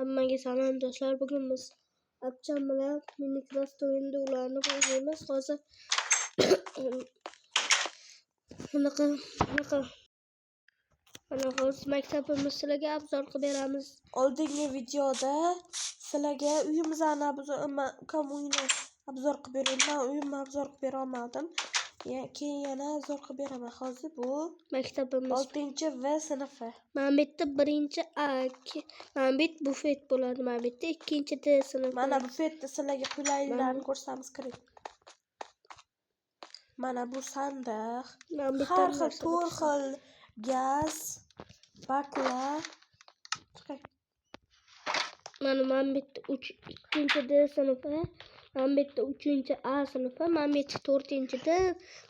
Hammaga salom do'stlar. Bugun biz Abcham bilan Minecraft o'yinida ularni o'ynaymiz. Hozir mana hozir maktabimiz sizlarga obzor qilib beramiz. Oldingi videoda sizlarga uyimizni obzor qilib berdim. Men uyimni obzor qilib bera olmadim. Keyin yana obzor qilib beraman. Hozir bu Maktabimiz 6-V sinfi. Mana bu yerda 1A, mana bu bufet bo'ladi. Mana bu yerda 2D sinf. Mana bufetda sizlarga qulayliklarni ko'rsatamiz kerak. Mana bu sandiq. Har xil 4 xil gaz, baklar. Mana bu yerda 2D sinfi, mana bu yerda 3A sinfi, mana bu yerda 4D,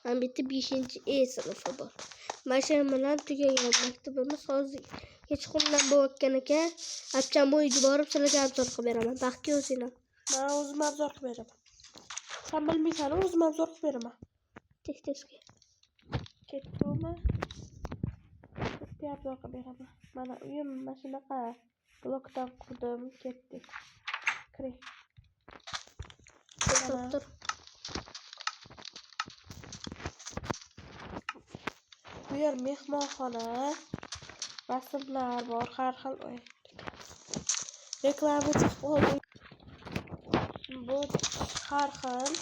mana bu yerda 5E sinfi bor. Mana shu bilan tugagan maktabimiz hozir kechqurun bo'layotgan ekan. Abcham uyga borib sizlarga obzor qilib beraman. Baxtga o'zinglar. Men o'zim obzor qilib beraman. Sen bilmaysan, o'zim obzor qilib beraman. Tez-tezga. Ketdimi? Sizga obzor qilib beraman. Mana uyim mana shunaqa blokdan qurdim, ketdik. Kiring. Tur. Bu yer mehmonxona, rasmlar bor, har xil reklama chiqib qoldi. Bu har xil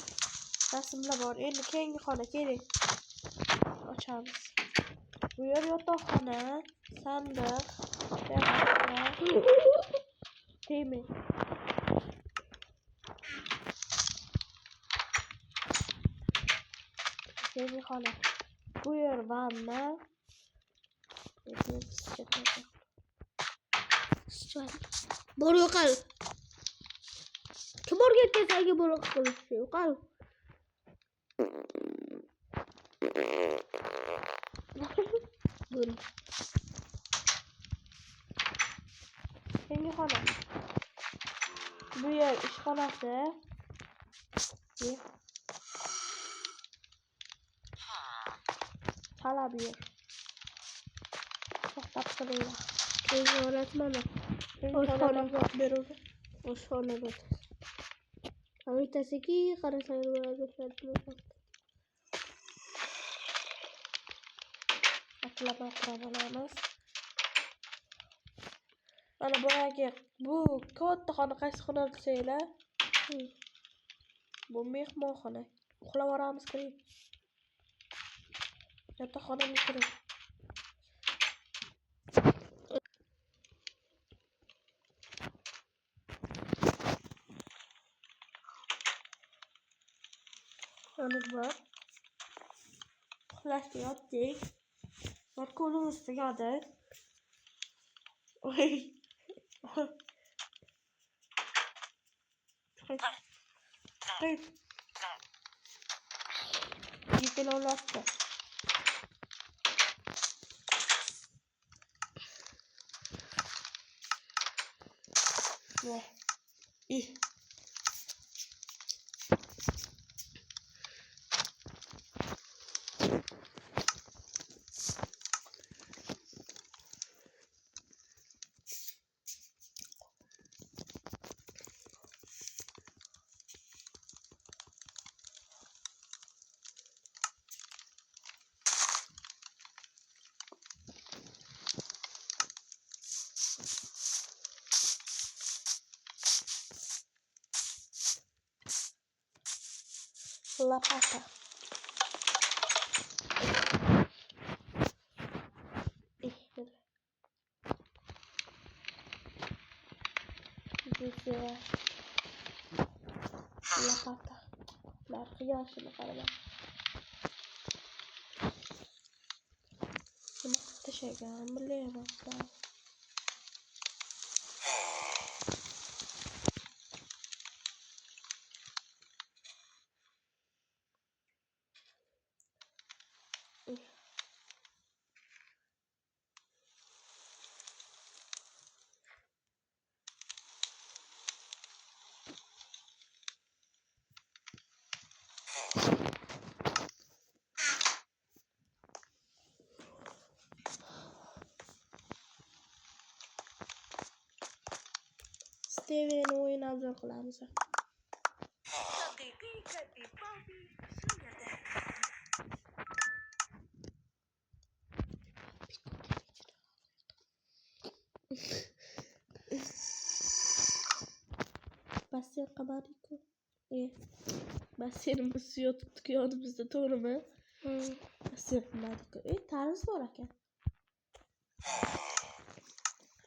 rasmlar bor. Endi keyingi xona keling. Ochamiz. Bu yer yotoqxona, sandiq, temir. Keyingi xona. Bu yer vanna. Bor yo'qol. Kim o'rgatgan senga bor qilishni? Yo'qol. Bul. Keyingi xona. Bu yer ishxonasi. Talab yer. To'xtab turinglar. Keyingi holat mana. Oshxona beruvdi. Oshxona bor. Haritasiga qarasangiz bo'ladi. Olamiz. Mana bu katta xona qaysi xona desanglar? Bu mehmonxona. Uxlab olamiz kiring. Yotoqxonaga kiring. Mana bor. Uxlashga yotdik. Qo'limiz tegadi. Oy. Yıkılattı. İyi. Лопата. Здесь лопата. Narxi qaraman. Nima qilib tashlagan bilmayman. TV'ni o'yin obzor qilamiz. Basir qamadikku. Basirimiz yotibdi yonimizda, to'g'rimi? Basir qamadikku. Tarvuz bor ekan.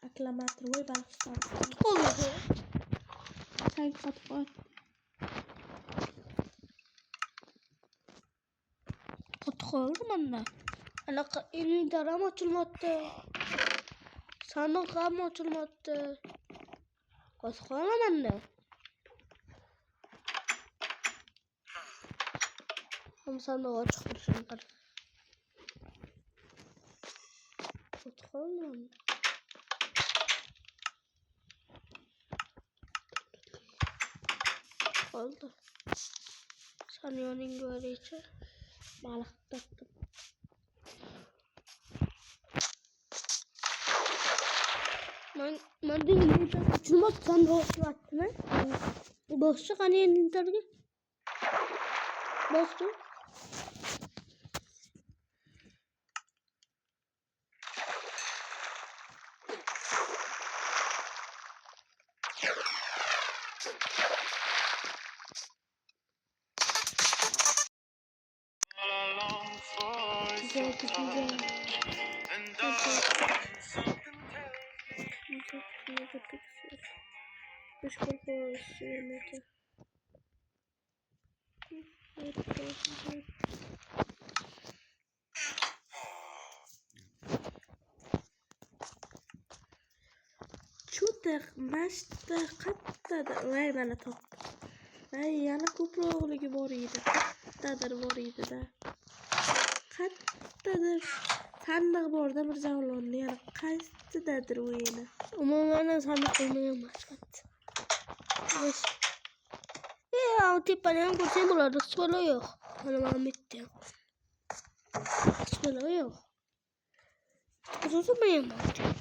Akklamator voy baliqchilar. Oldu. Sen qotib qol. Qotib manda. Anaqa inventarım açılmadı. Sandık ham açılmadı. Qotib qolma manda. Ham sandık açık dursun qar. Qotib qolma. Oldu. Sen yoning göreyçi. Baliq tutdim. Ben de inventar açılmadı. Sen boşluk attın ha? Boşluk hani inventarı? Boşluk. Güzel. Dış korku sürmedi. Chuter mashta qattadir. Voy mana top. Voy yana ko'proqligi bor edi. Qattadir bor edi-da. Qattadir sandiq borda Mirzavlonni yana qaysidadir o'yini. Umuman sandık olmayan başkat. Ya tipanen kursen bular sıkıla yok. Hanım bitti. Sıkıla yok. Sıkıla olmayan başkat.